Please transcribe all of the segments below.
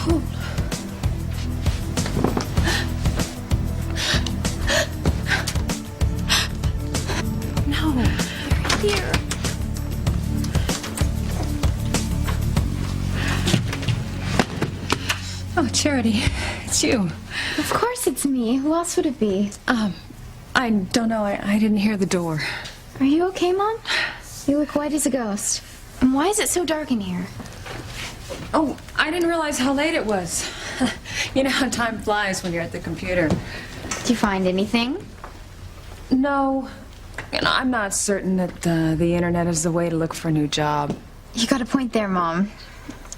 cold. No, you're here. Oh, Charity, it's you. Of course it's me. Who else would it be? I don't know. I didn't hear the door. Are you okay, Mom? You look white as a ghost. And why is it so dark in here? Oh, I didn't realize how late it was. You know how time flies when you're at the computer. Did you find anything? No. You know, I'm not certain that the internet is the way to look for a new job. You got a point there, Mom.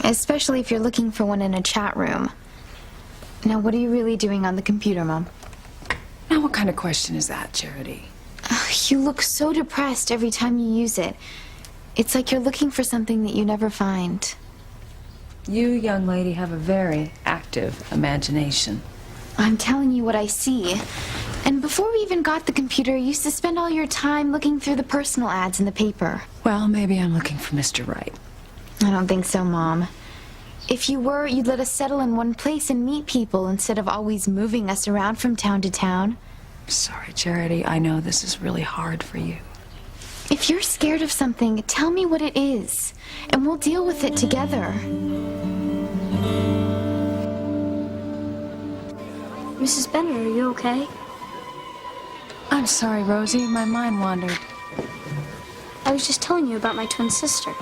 Especially if you're looking for one in a chat room. Now, what are you really doing on the computer, Mom? Now, what kind of question is that, Charity? You look so depressed every time you use it. It's like you're looking for something that you never find. You, young lady, have a very active imagination. I'm telling you what I see. And before we even got the computer, you used to spend all your time looking through the personal ads in the paper. Well, maybe I'm looking for Mr. Right. I don't think so, Mom. If you were, you'd let us settle in one place and meet people instead of always moving us around from town to town. Sorry, Charity. I know this is really hard for you. If you're scared of something, tell me what it is, and we'll deal with it together. Mrs. Benner, are you okay? I'm sorry, Rosie. My mind wandered. I was just telling you about my twin sister.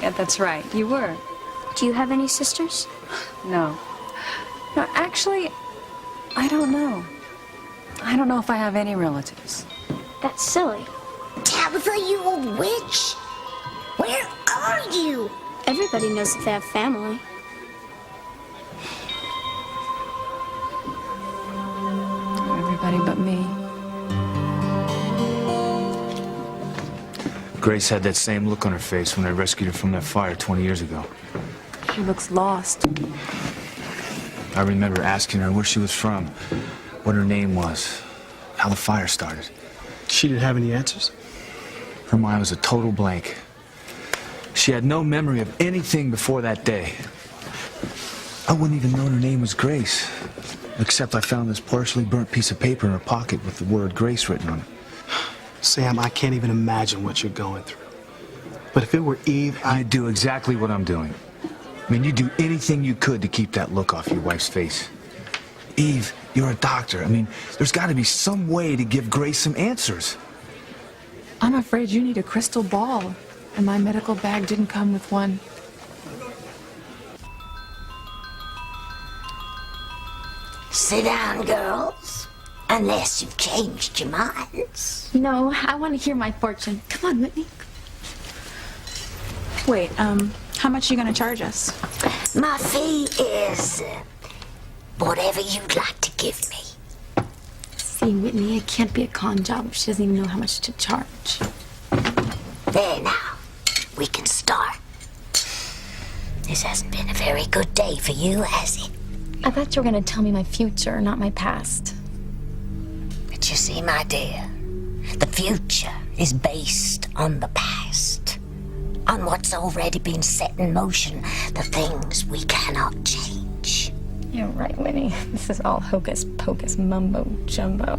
Yeah, that's right. You were. Do you have any sisters? No. No, actually, I don't know. I don't know if I have any relatives. That's silly. Tabitha, you old witch! Where are you? Everybody knows that they have family. Everybody but me. Grace had that same look on her face when I rescued her from that fire 20 years ago. She looks lost. I remember asking her where she was from, what her name was, how the fire started. She didn't have any answers? Her mind was a total blank. She had no memory of anything before that day. I wouldn't even know her name was Grace, except I found this partially burnt piece of paper in her pocket with the word Grace written on it. Sam, I can't even imagine what you're going through. But if it were Eve, I'd do exactly what I'm doing. I mean, you'd do anything you could to keep that look off your wife's face. Eve, you're a doctor. I mean, there's got to be some way to give Grace some answers. I'm afraid you need a crystal ball, and my medical bag didn't come with one. Sit down, girls. Unless you've changed your minds. No, I want to hear my fortune. Come on, Whitney. Wait, how much are you gonna charge us? My fee is whatever you'd like to give me. See, Whitney, it can't be a con job if she doesn't even know how much to charge. There now, we can start. This hasn't been a very good day for you, has it? I thought you were going to tell me my future, not my past. But you see, my dear, the future is based on the past. On what's already been set in motion, the things we cannot change. You're right, Whitney. This is all hocus pocus mumbo jumbo.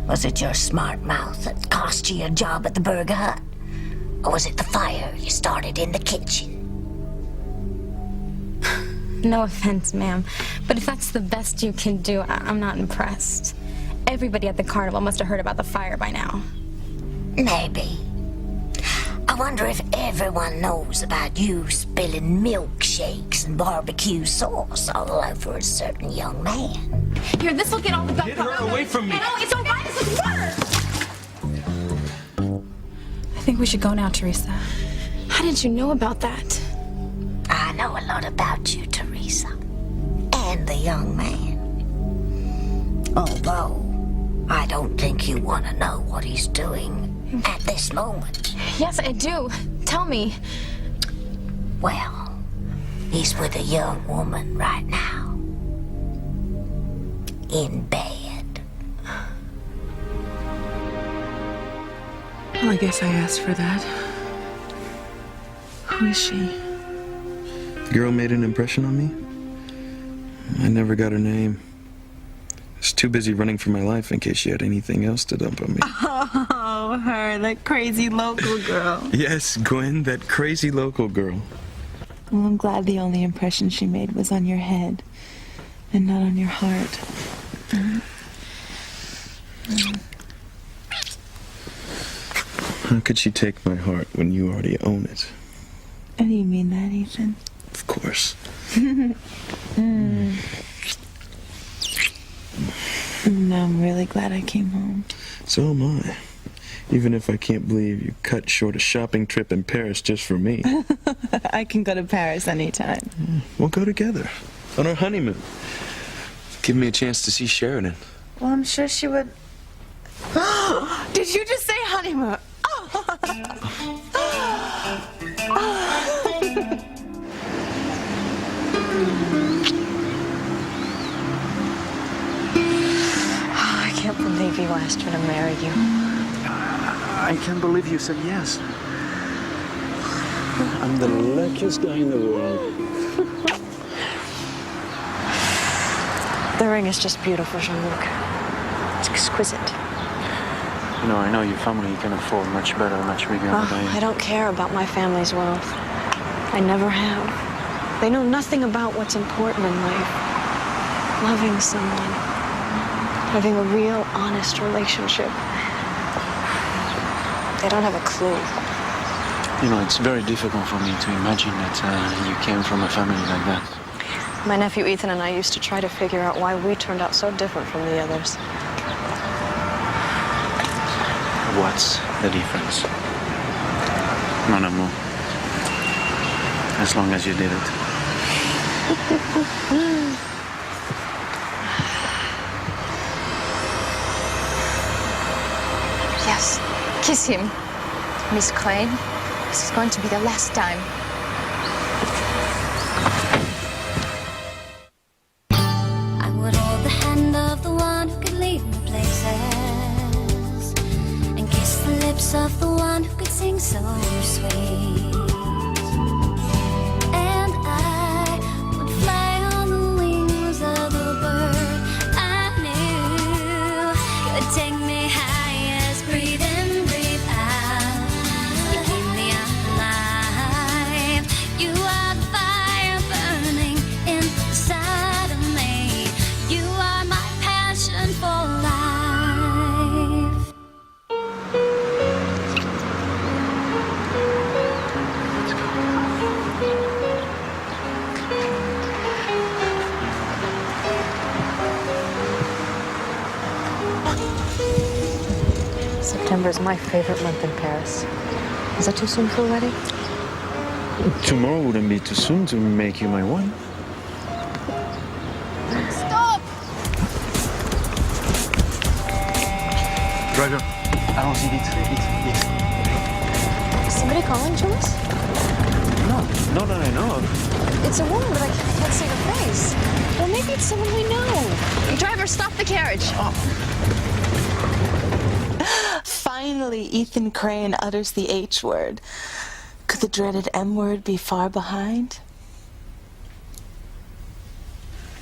Was it your smart mouth that cost you your job at the Burger Hut? Or was it the fire you started in the kitchen? No offense, ma'am, but if that's the best you can do, I'm not impressed. Everybody at the carnival must have heard about the fire by now. Maybe. I wonder if everyone knows about you spilling milkshakes and barbecue sauce all over a certain young man. Here, this will get all the best. Get her away from me! No, it's all right. This is worse. I think we should go now, Teresa. How did you know about that? I know a lot about you, Teresa. And the young man. Although, I don't think you want to know what he's doing at this moment. Yes, I do. Tell me. Well, he's with a young woman right now. In bed. Well, I guess I asked for that. Who is she? Girl made an impression on me? I never got her name. I was too busy running for my life in case she had anything else to dump on me. Oh, her, that crazy local girl. Yes, Gwen, that crazy local girl. Well, I'm glad the only impression she made was on your head and not on your heart. How could she take my heart when you already own it? How do you mean that, Ethan? Of course. No, I'm really glad I came home. So am I. Even if I can't believe you cut short a shopping trip in Paris just for me. I can go to Paris anytime. We'll go together on our honeymoon. Give me a chance to see Sheridan. Well, I'm sure she would. Did you just say honeymoon? I can't believe you asked her to marry you. I can't believe you said yes. I'm the luckiest guy in the world. The ring is just beautiful, Jean-Luc. It's exquisite. I know your family can afford much better, much bigger than I don't care about my family's wealth. I never have. They know nothing about what's important in life. Loving someone. Having a real, honest relationship. They don't have a clue. It's very difficult for me to imagine that you came from a family like that. My nephew Ethan and I used to try to figure out why we turned out so different from the others. What's the difference? Mon amour. As long as you did it. Yes, kiss him. Miss Crane, this is going to be the last time. I would hold the hand of the one who could lead me places and kiss the lips of the one who could sing so sweet. And I would fly on the wings of the bird I knew could take me high as breathe in, breathe out. You keep me alive. You are the fire burning inside of me. You are my passion for life. September is my favorite month in Paris. Is that too soon for a wedding? Tomorrow wouldn't be too soon to make you my one. Stop! Driver, allons-y vite, vite. Is somebody calling to us? No, that I know of. It's a woman, but I can't see her face. Well, maybe it's someone we know. Driver, stop the carriage. Finally, Ethan Crane utters the H word. Could the dreaded M word be far behind?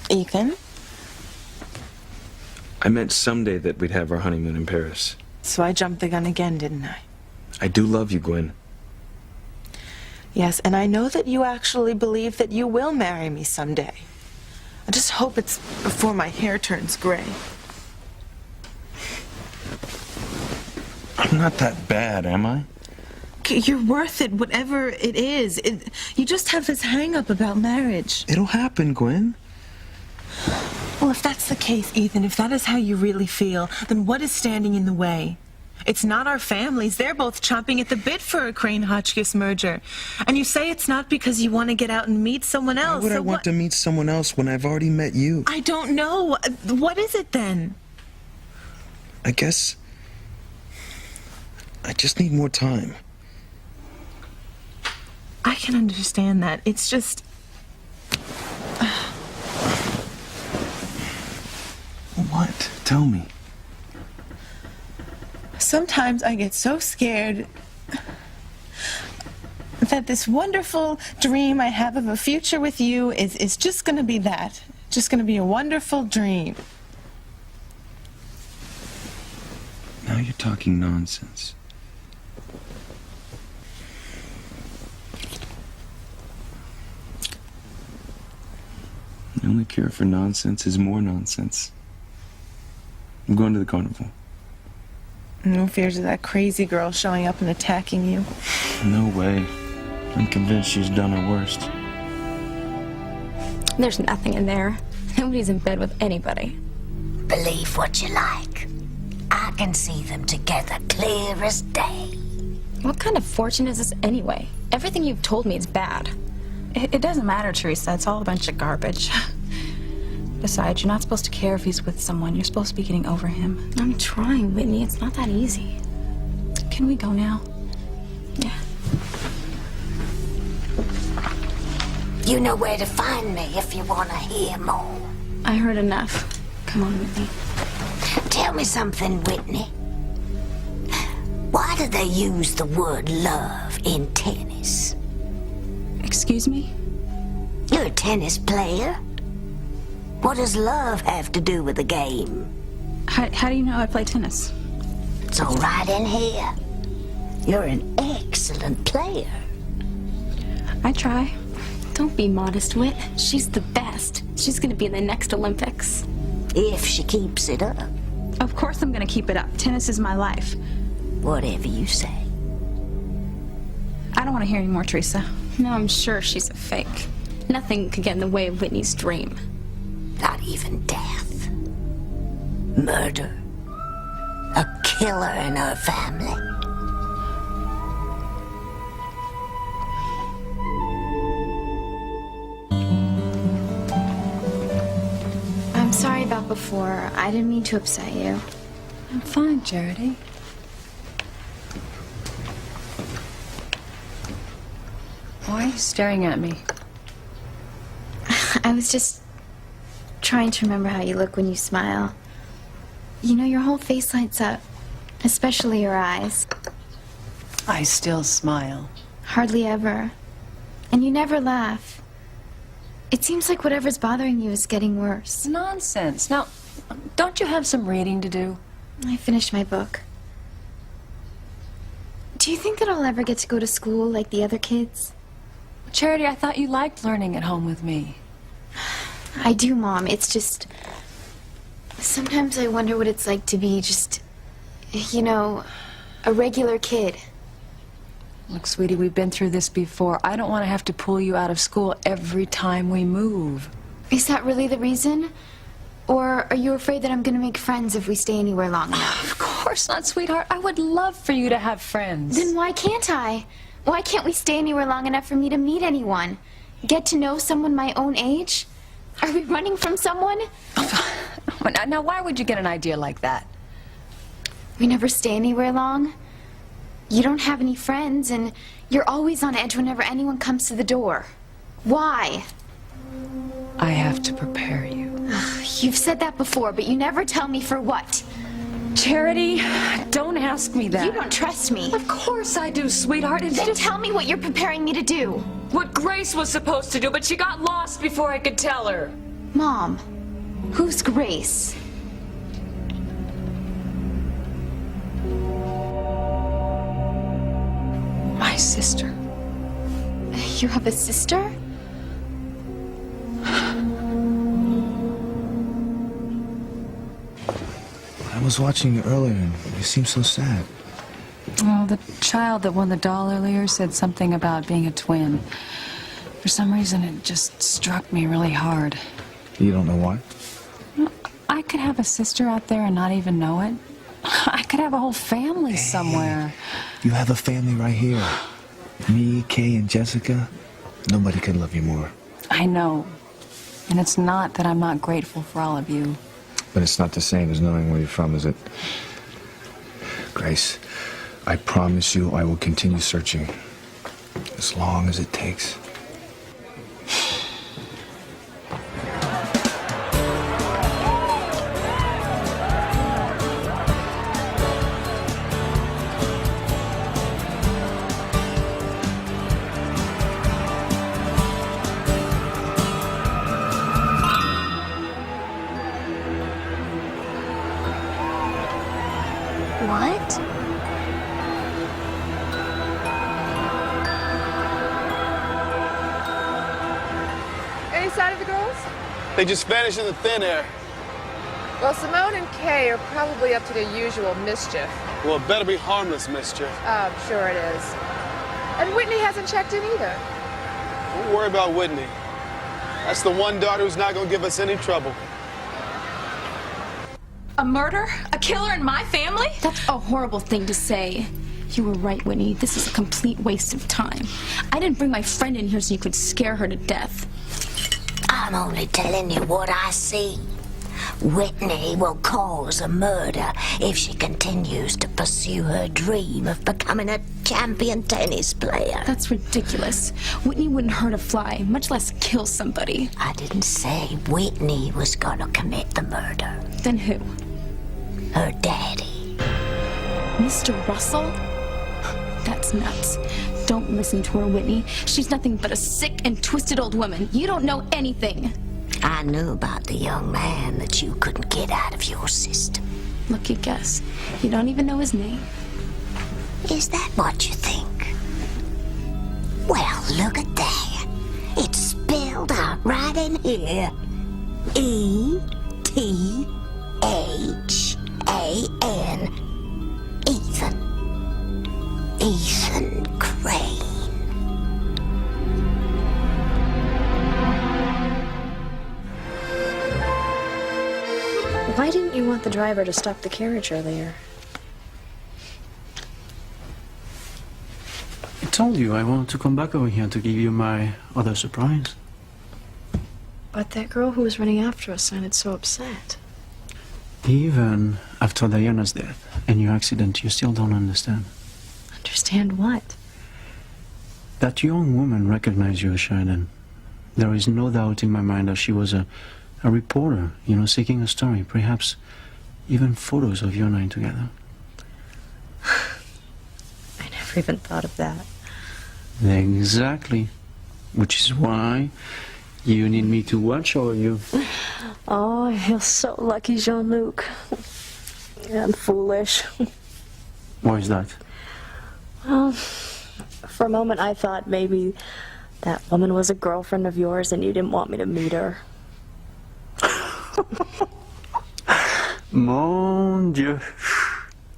Ethan? I meant someday that we'd have our honeymoon in Paris. So I jumped the gun again, didn't I? I do love you, Gwen. Yes, and I know that you actually believe that you will marry me someday. I just hope it's before my hair turns gray. I'm not that bad, am I? You're worth it, whatever it is. You just have this hang-up about marriage. It'll happen, Gwen. Well, if that's the case, Ethan, if that is how you really feel, then what is standing in the way? It's not our families. They're both chomping at the bit for a Crane-Hotchkiss merger. And you say it's not because you want to get out and meet someone else. Why would I want to meet someone else when I've already met you? I don't know. What is it then? I guess I just need more time. I can understand that. It's just... What? Tell me. Sometimes I get so scared that this wonderful dream I have of a future with you is just going to be that. Just gonna be a wonderful dream. Now you're talking nonsense. The only cure for nonsense is more nonsense. I'm going to the carnival. No fears of that crazy girl showing up and attacking you. No way. I'm convinced she's done her worst. There's nothing in there. Nobody's in bed with anybody. Believe what you like. I can see them together clear as day. What kind of fortune is this anyway? Everything you've told me is bad. It doesn't matter, Teresa. It's all a bunch of garbage. Besides, you're not supposed to care if he's with someone. You're supposed to be getting over him. I'm trying, Whitney. It's not that easy. Can we go now? Yeah. You know where to find me if you want to hear more. I heard enough. Come on, Whitney. Tell me something, Whitney. Why do they use the word love in tennis? Excuse me? You're a tennis player. What does love have to do with the game? How do you know I play tennis? It's all right in here. You're an excellent player. I try. Don't be modest, Whit. She's the best. She's gonna be in the next Olympics. If she keeps it up. Of course I'm gonna keep it up. Tennis is my life. Whatever you say. I don't want to hear any more, Teresa. No, I'm sure she's a fake. Nothing could get in the way of Whitney's dream. Not even death. Murder. A killer in her family. I'm sorry about before. I didn't mean to upset you. I'm fine, Charity. Why are you staring at me? I was just trying to remember how you look when you smile. You know, your whole face lights up, especially your eyes. I still smile. Hardly ever. And you never laugh. It seems like whatever's bothering you is getting worse. Nonsense. Now, don't you have some reading to do? I finished my book. Do you think that I'll ever get to go to school like the other kids? Charity, I thought you liked learning at home with me. I do, Mom. It's just... Sometimes I wonder what it's like to be just, you know, a regular kid. Look, sweetie, we've been through this before. I don't want to have to pull you out of school every time we move. Is that really the reason? Or are you afraid that I'm going to make friends if we stay anywhere long enough? Of course not, sweetheart. I would love for you to have friends. Then why can't I? Why can't we stay anywhere long enough for me to meet anyone? Get to know someone my own age? Are we running from someone? Now, why would you get an idea like that? We never stay anywhere long. You don't have any friends, and you're always on edge whenever anyone comes to the door. Why? I have to prepare you. You've said that before, but you never tell me for what. Charity, don't ask me that. You don't trust me. Of course I do, sweetheart. It's Then just tell me what you're preparing me to do. what Grace was supposed to do, but she got lost before I could tell her. Mom, who's Grace? My sister. You have a sister? I was watching you earlier and you seemed so sad. Oh, the child that won the doll earlier said something about being a twin. For some reason, it just struck me really hard. You don't know why? I could have a sister out there and not even know it. I could have a whole family somewhere. You have a family right here. Me, Kay, and Jessica. Nobody could love you more. I know. And it's not that I'm not grateful for all of you. But it's not the same as knowing where you're from, is it? Grace, I promise you I will continue searching. As long as it takes. any sign of the girls? They just vanished in the thin air. Well, Simone and Kay are probably up to their usual mischief. Well, it better be harmless mischief. I'm sure it is. And Whitney hasn't checked in either. Don't worry about Whitney. That's the one daughter who's not going to give us any trouble. A murder? A killer in my family? That's a horrible thing to say. You were right, Whitney. This is a complete waste of time. I didn't bring my friend in here so you could scare her to death. I'm only telling you what I see. Whitney will cause a murder if she continues to pursue her dream of becoming a champion tennis player. That's ridiculous. Whitney wouldn't hurt a fly, much less kill somebody. I didn't say Whitney was gonna commit the murder. Then who? Her daddy. Mr. Russell? That's nuts. Don't listen to her, Whitney. She's nothing but a sick and twisted old woman. You don't know anything. I knew about the young man that you couldn't get out of your system. Lucky guess. You don't even know his name. Is that what you think? Well, look at that. It's spelled out right in here. E-T-H-A-N. Ethan. Ethan Crane. Why didn't you want the driver to stop the carriage earlier? I told you I wanted to come back over here to give you my other surprise. But that girl who was running after us sounded so upset. Even after Diana's death and your accident, you still don't understand. Understand what? That young woman recognized you as Sheridan. There is no doubt in my mind that she was a reporter, seeking a story, perhaps even photos of you and I together. I never even thought of that. Exactly. Which is why you need me to watch over you. Oh, I feel so lucky, Jean-Luc. I'm foolish. Why is that? Well, for a moment I thought maybe that woman was a girlfriend of yours and you didn't want me to meet her. Mon Dieu.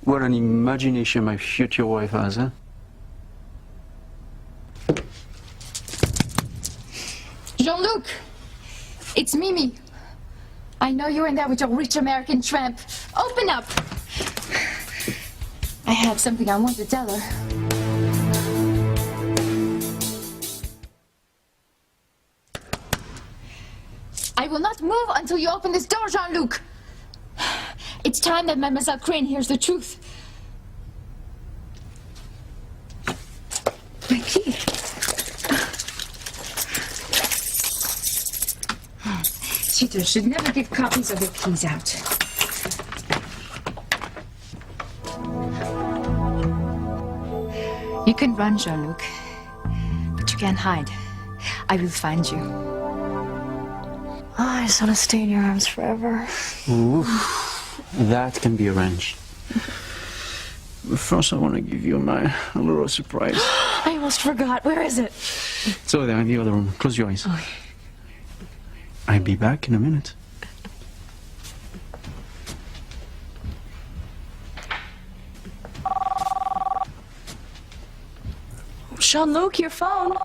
What an imagination my future wife has, huh? Jean-Luc! It's Mimi. I know you're in there with your rich American tramp. Open up! I have something I want to tell her. I will not move until you open this door, Jean-Luc. It's time that Mademoiselle Crane hears the truth. My key. Cheaters should never give copies of their keys out. You can run, Jean-Luc, but you can't hide. I will find you. Oh, I just want to stay in your arms forever. Ooh, that can be arranged. But first I want to give you my little surprise. I almost forgot. Where is it? It's over there in the other room. Close your eyes. Okay. I'll be back in a minute. Jean-Luc, your phone.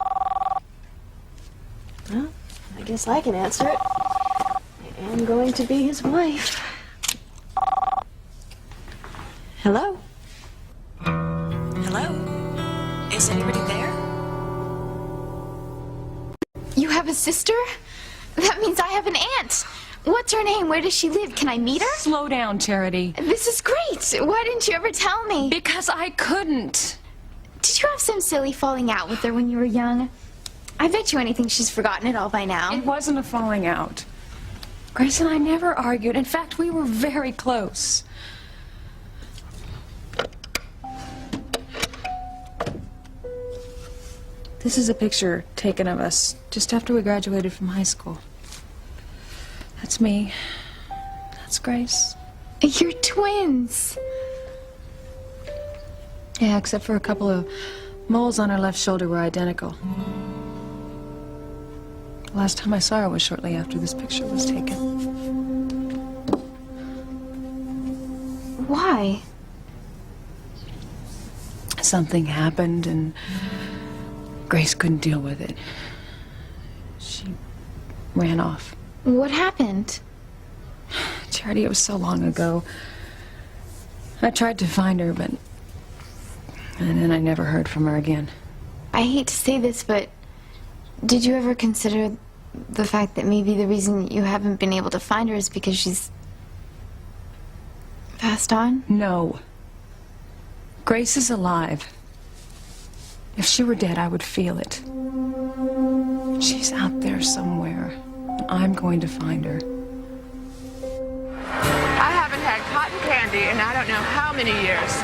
Well, I guess I can answer it. I am going to be his wife. Hello? Hello? Is anybody there? You have a sister? That means I have an aunt. What's her name? Where does she live? Can I meet her? Slow down, Charity. This is great. Why didn't you ever tell me? Because I couldn't. Did you have some silly falling out with her when you were young? I bet you anything she's forgotten it all by now. It wasn't a falling out. Grace and I never argued. In fact, we were very close. This is a picture taken of us just after we graduated from high school. That's me. That's Grace. You're twins. Yeah, except for a couple of moles on her left shoulder were identical. The last time I saw her was shortly after this picture was taken. Why? Something happened and Grace couldn't deal with it. She ran off. What happened? Charity, it was so long ago. I tried to find her, but... And then I never heard from her again. I hate to say this, but did you ever consider the fact that maybe the reason you haven't been able to find her is because she's passed on? No. Grace is alive. If she were dead, I would feel it. She's out there somewhere. I'm going to find her. I haven't had cotton candy in I don't know how many years.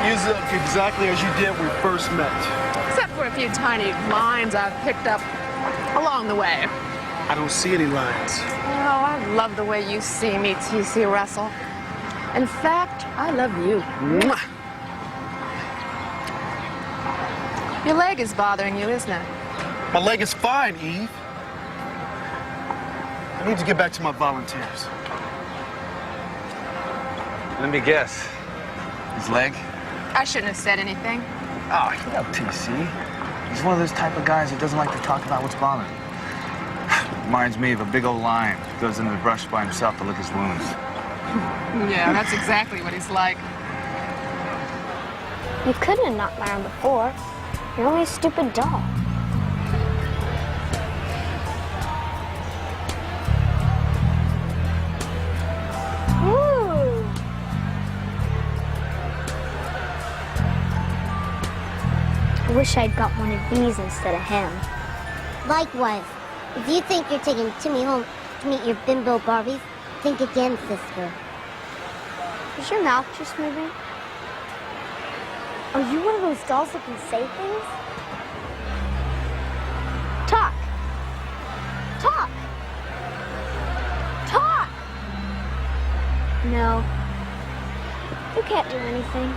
You look exactly as you did when we first met. Except for a few tiny lines I've picked up along the way. I don't see any lines. Oh, I love the way you see me, T.C. Russell. In fact, I love you. Mwah! Your leg is bothering you, isn't it? My leg is fine, Eve. I need to get back to my volunteers. Let me guess. His leg? I shouldn't have said anything. Oh, you know TC. He's one of those type of guys that doesn't like to talk about what's bothering him. Reminds me of a big old lion who goes into the brush by himself to lick his wounds. Yeah, that's exactly what he's like. You couldn't have knocked my arm before. You're only a stupid doll. Ooh. I wish I'd got one of these instead of him. Likewise, if you think you're taking Timmy home to meet your bimbo Barbies, think again, sister. Is your mouth just moving? Are you one of those dolls that can say things? Talk. Talk. Talk. No. You can't do anything.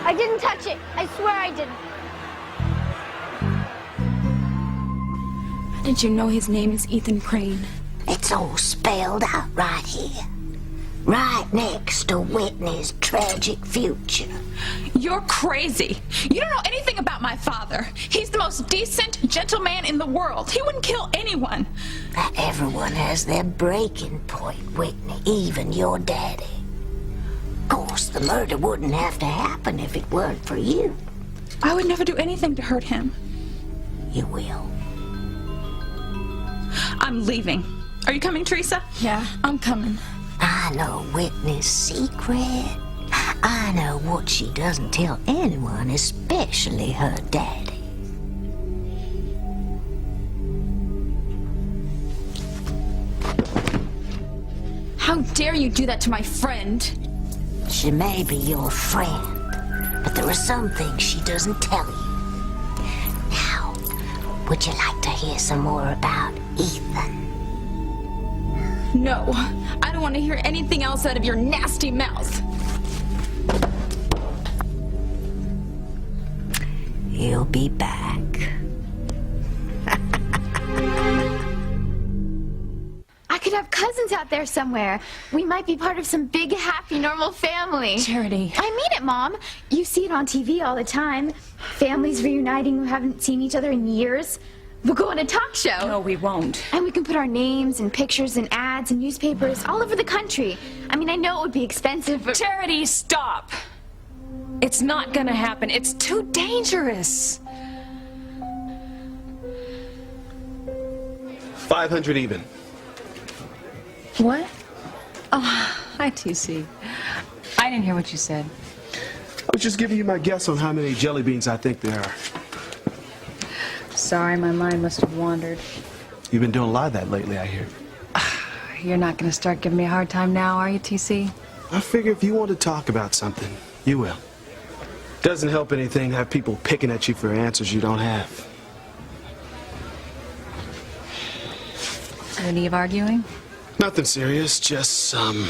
I didn't touch it. I swear I didn't. How did you know his name is Ethan Crane? It's all spelled out right here. Right next to Whitney's tragic future. You're crazy. You don't know anything about my father. He's the most decent, gentle man in the world. He wouldn't kill anyone. Everyone has their breaking point, Whitney, even your daddy. Of course, the murder wouldn't have to happen if it weren't for you. I would never do anything to hurt him. You will. I'm leaving. Are you coming, Teresa? Yeah, I'm coming. I know Whitney's secret. I know what she doesn't tell anyone, especially her daddy. How dare you do that to my friend? She may be your friend, but there are some things she doesn't tell you. Now, would you like to hear some more about Ethan? No, I don't want to hear anything else out of your nasty mouth. He'll be back. I could have cousins out there somewhere. We might be part of some big, happy, normal family. Charity. I mean it, Mom. You see it on TV all the time. Families reuniting who haven't seen each other in years. We'll go on a talk show. No, we won't. And we can put our names and pictures and ads and newspapers all over the country. I mean, I know it would be expensive, but... Charity, stop! It's not gonna happen. It's too dangerous. 500 even. What? Oh, hi, TC. I didn't hear what you said. I was just giving you my guess on how many jelly beans I think there are. Sorry, my mind must have wandered. You've been doing a lot of that lately, I hear. You're not gonna start giving me a hard time now, are you, TC? I figure if you want to talk about something, you will. Doesn't help anything to have people picking at you for answers you don't have. Any of arguing? Nothing serious, just some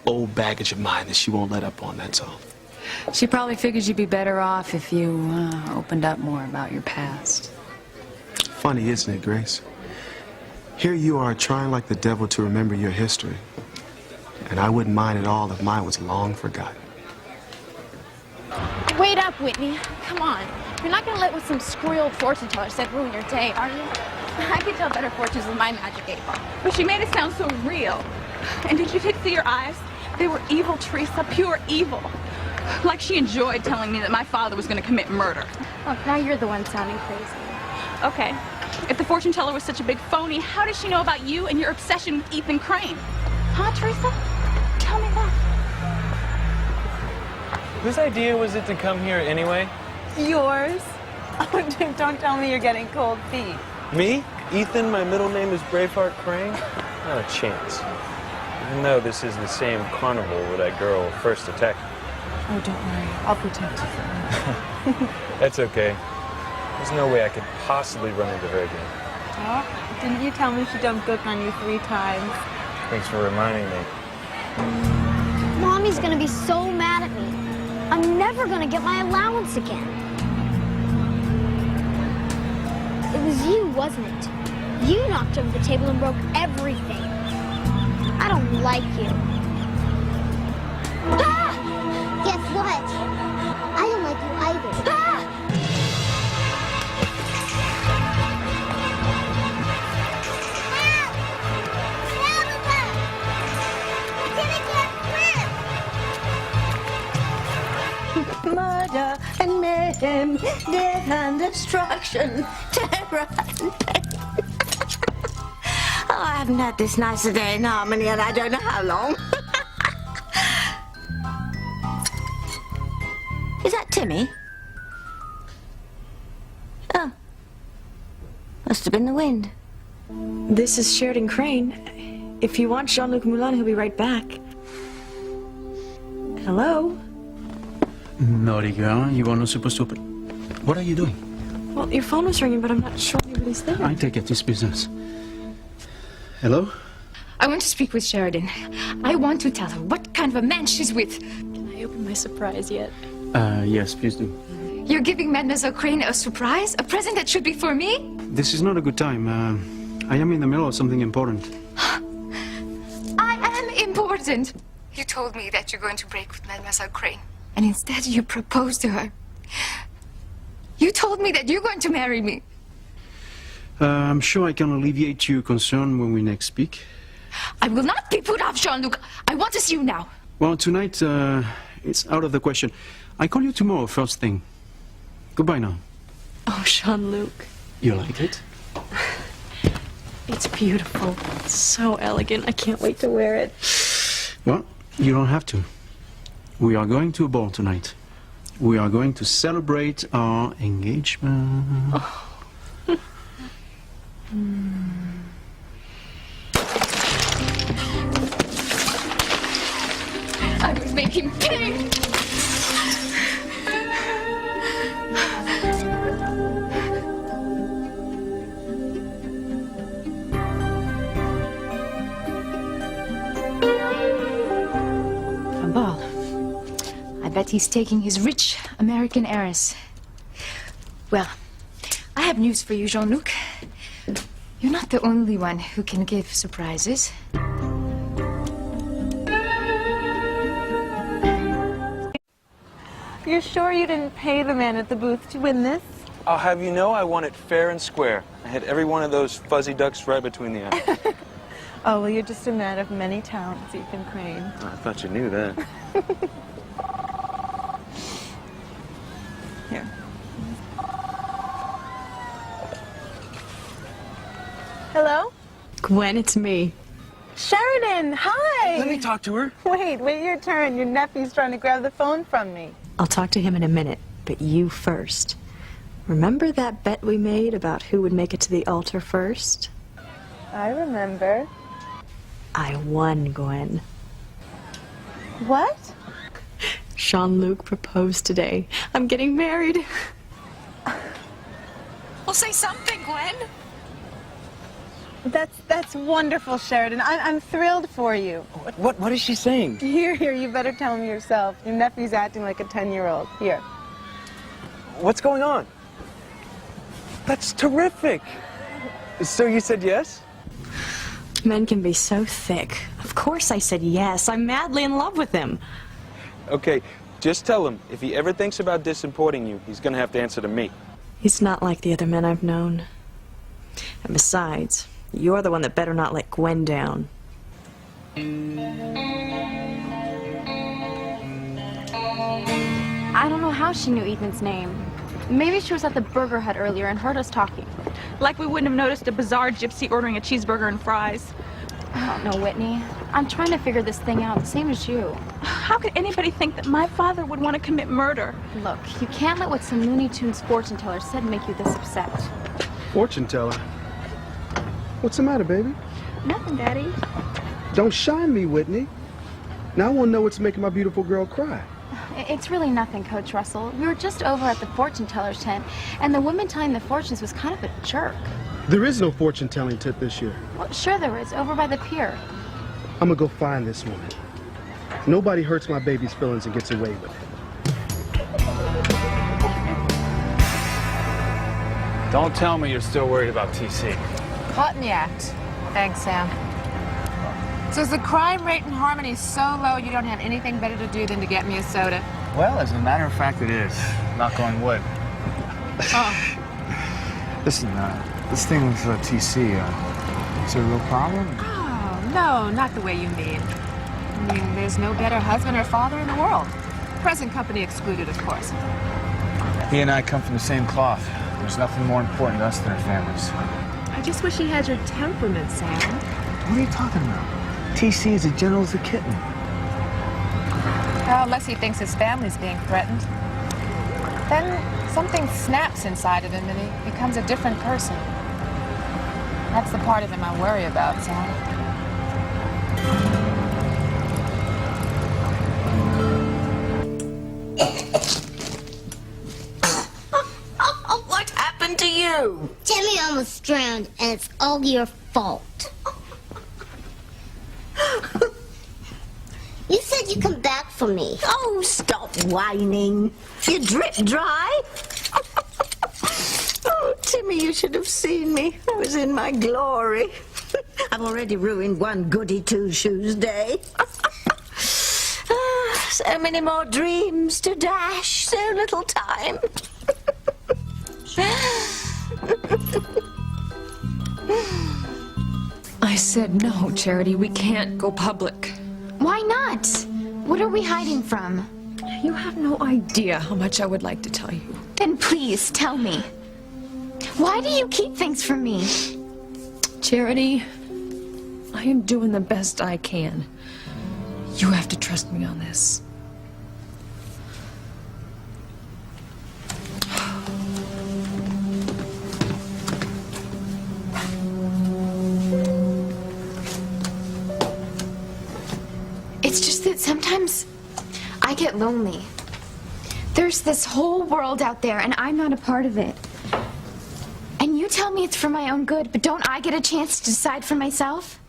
old baggage of mine that she won't let up on, that's all. She probably figures you'd be better off if you opened up more about your past. Funny, isn't it, Grace? Here you are trying like the devil to remember your history. And I wouldn't mind at all if mine was long forgotten. Wait up, Whitney. Come on. You're not gonna let what some screwy old fortune teller said ruin your day, are you? I could tell better fortunes with my magic 8-ball. But she made it sound so real. And did you see her eyes? They were evil, Teresa, pure evil. Like she enjoyed telling me that my father was going to commit murder. Look, now you're the one sounding crazy. Okay, if the fortune teller was such a big phony, how does she know about you and your obsession with Ethan Crane? Huh, Teresa? Tell me that. Whose idea was it to come here anyway? Yours? Oh, dude, don't tell me you're getting cold feet. Me? Ethan, my middle name is Braveheart Crane? Not a chance. Even though this is the same carnival where that girl first attacked me. Oh, don't worry. I'll protect you from her. That's okay. There's no way I could possibly run into her again. Oh, didn't you tell me she dumped Gook on you 3 times? Thanks for reminding me. Mommy's gonna be so mad at me. I'm never gonna get my allowance again. It was you, wasn't it? You knocked over the table and broke everything. I don't like you. Ah! Guess what? I don't like you either. Ah! Murder and mayhem, death and destruction, terror and pain. Oh, I haven't had this nice a day in harmony, and I don't know how long. Is that Timmy? Oh. Must have been the wind. This is Sheridan Crane. If you want Jean-Luc Moulin, he'll be right back. Hello? Naughty girl, you are not supposed to open. What are you doing? Well, your phone was ringing, but I'm not sure anybody's there. I take it this business. Hello? I want to speak with Sheridan. I want to tell her what kind of a man she's with. Can I open my surprise yet? Yes, please do. You're giving Mademoiselle Crane a surprise? A present that should be for me? This is not a good time. I am in the middle of something important. I am important. You told me that you're going to break with Mademoiselle Crane. And instead you proposed to her. You told me that you're going to marry me. I'm sure I can alleviate your concern when we next speak. I will not be put off, Jean-Luc. I want to see you now. Well, tonight, it's out of the question. I call you tomorrow, first thing. Goodbye now. Oh, Jean-Luc. You like it? It's beautiful. It's so elegant. I can't wait to wear it. Well, you don't have to. We are going to a ball tonight. We are going to celebrate our engagement. Oh. I will make him pay. A ball. I bet he's taking his rich American heiress. Well, I have news for you, Jean-Luc. You're not the only one who can give surprises. You're sure you didn't pay the man at the booth to win this? I'll have you know I won it fair and square. I had every one of those fuzzy ducks right between the eyes. Oh, well, you're just a man of many talents, Ethan Crane. Oh, I thought you knew that. Here. Hello? Gwen, it's me. Sheridan, hi! Let me talk to her. Wait your turn. Your nephew's trying to grab the phone from me. I'll talk to him in a minute, but you first. Remember that bet we made about who would make it to the altar first? I remember. I won, Gwen. What? Jean-Luc proposed today. I'm getting married. Well, say something, Gwen. That's wonderful, Sheridan. I'm thrilled for you. What is she saying? Here, you better tell him yourself. Your nephew's acting like a 10-year-old. Here. What's going on? That's terrific. So you said yes? Men can be so thick. Of course I said yes. I'm madly in love with him. Okay, just tell him if he ever thinks about disimporting you, he's gonna have to answer to me. He's not like the other men I've known. And besides, you're the one that better not let Gwen down. I don't know how she knew Ethan's name. Maybe she was at the Burger Hut earlier and heard us talking. Like we wouldn't have noticed a bizarre gypsy ordering a cheeseburger and fries. I don't know, Whitney. I'm trying to figure this thing out, the same as you. How could anybody think that my father would want to commit murder? Look, you can't let what some Looney Tunes fortune teller said make you this upset. Fortune teller? What's the matter, baby? Nothing, Daddy. Don't shine me, Whitney. Now I want to know what's making my beautiful girl cry. It's really nothing, Coach Russell. We were just over at the fortune teller's tent, and the woman telling the fortunes was kind of a jerk. There is no fortune telling tent this year. Well, sure there is, over by the pier. I'm gonna go find this woman. Nobody hurts my baby's feelings and gets away with it. Don't tell me you're still worried about TC. Caught in the act. Thanks, Sam. So is the crime rate in Harmony so low you don't have anything better to do than to get me a soda? Well, as a matter of fact, it is. Knock on wood. Oh. Listen, this thing with TC, is it a real problem? Oh, no, not the way you mean. I mean, there's no better husband or father in the world. Present company excluded, of course. He and I come from the same cloth. There's nothing more important to us than our families. I just wish he had your temperament, Sam. What are you talking about? TC is as gentle as a kitten. Well, unless he thinks his family's being threatened. Then something snaps inside of him and he becomes a different person. That's the part of him I worry about, Sam. What happened to you? Timmy almost drowned, and it's all your fault. You said you'd come back for me. Oh, stop whining. You drip dry. Oh, Timmy, you should have seen me. I was in my glory. I've already ruined one goody two-shoes day. So many more dreams to dash, so little time. I said no, Charity. We can't go public. Why not? What are we hiding from? You have no idea how much I would like to tell you. Then please tell me. Why do you keep things from me? Charity, I am doing the best I can. You have to trust me on this. It's just that sometimes I get lonely. There's this whole world out there, and I'm not a part of it. And you tell me it's for my own good, but don't I get a chance to decide for myself?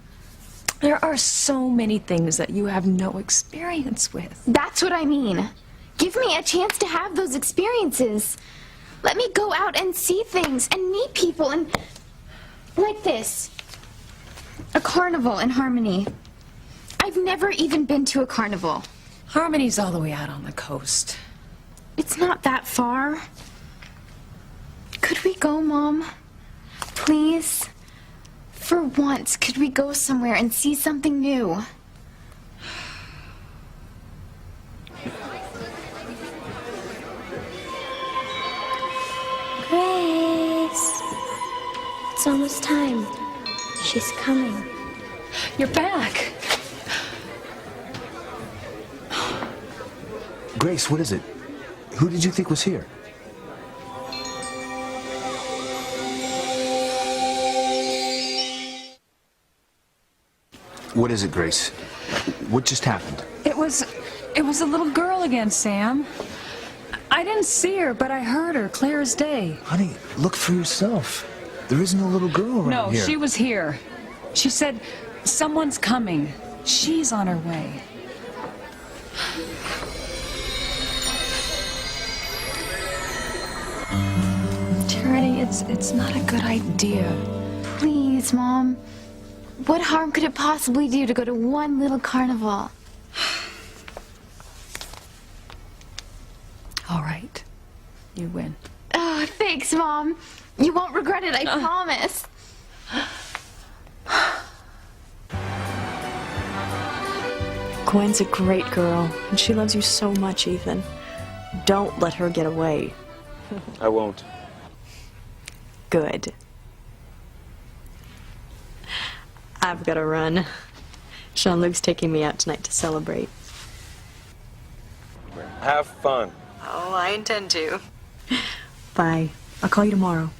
There are so many things that you have no experience with. That's what I mean. Give me a chance to have those experiences. Let me go out and see things and meet people and... like this. A carnival in Harmony. I've never even been to a carnival. Harmony's all the way out on the coast. It's not that far. Could we go, Mom? Please? For once, could we go somewhere and see something new? Grace. It's almost time. She's coming. You're back. Grace, what is it? Who did you think was here? What is it, Grace? What just happened? It was a little girl again, Sam. I didn't see her, but I heard her clear as day. Honey, look for yourself. There isn't a little girl around No, here. she was here. She said, someone's coming. She's on her way. Charity, it's not a good idea. Please, Mom. What harm could it possibly do to go to one little carnival? All right. You win. Oh, thanks, Mom. You won't regret it, I promise. Gwen's a great girl, and she loves you so much, Ethan. Don't let her get away. I won't. Good. I've got to run. Jean-Luc's taking me out tonight to celebrate. Have fun. Oh, I intend to. Bye. I'll call you tomorrow.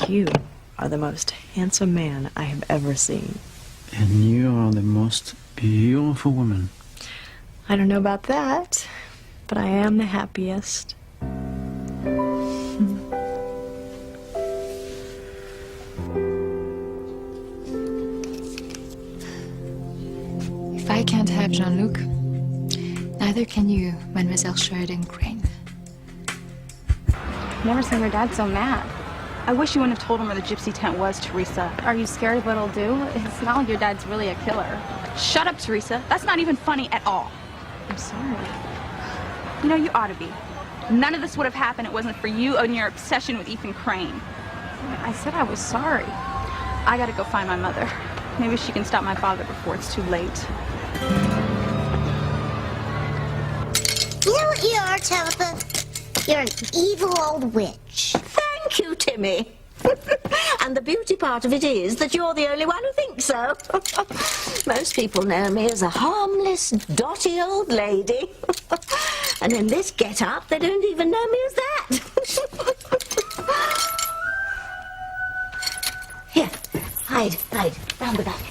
You are the most handsome man I have ever seen. And you are the most beautiful woman. I don't know about that, but I am the happiest. If I can't have Jean-Luc, neither can you, Mademoiselle Sheridan Crane. Never seen her dad so mad. I wish you wouldn't have told him where the gypsy tent was, Teresa. Are you scared of what it'll do? It's not like your dad's really a killer. Shut up, Teresa. That's not even funny at all. I'm sorry. You know, you ought to be. None of this would have happened if it wasn't for you and your obsession with Ethan Crane. I said I was sorry. I gotta go find my mother. Maybe she can stop my father before it's too late. You know what you are, Tabitha? You're an evil old witch. Thank you, Timmy. And the beauty part of it is that you're the only one who thinks so. Most people know me as a harmless, dotty old lady. And in this get-up, they don't even know me as that. Here, hide, round the back.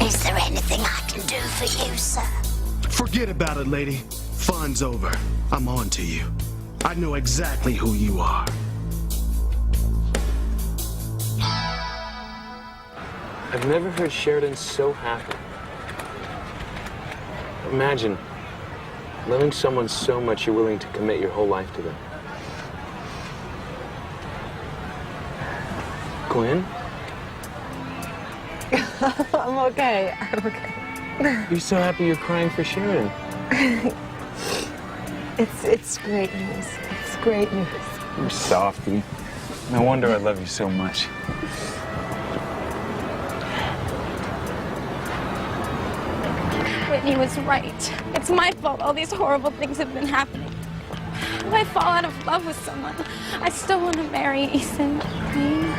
Is there anything I can do for you, sir? Forget about it, lady. Fun's over. I'm on to you. I know exactly who you are. I've never heard Sheridan so happy. Imagine loving someone so much you're willing to commit your whole life to them. Gwen? I'm okay. I'm okay. You're so happy you're crying for Sheridan. It's great news. It's great news. You're softy. No wonder I love you so much. Whitney was right. It's my fault all these horrible things have been happening. If I fall out of love with someone, I still want to marry Ethan Crane.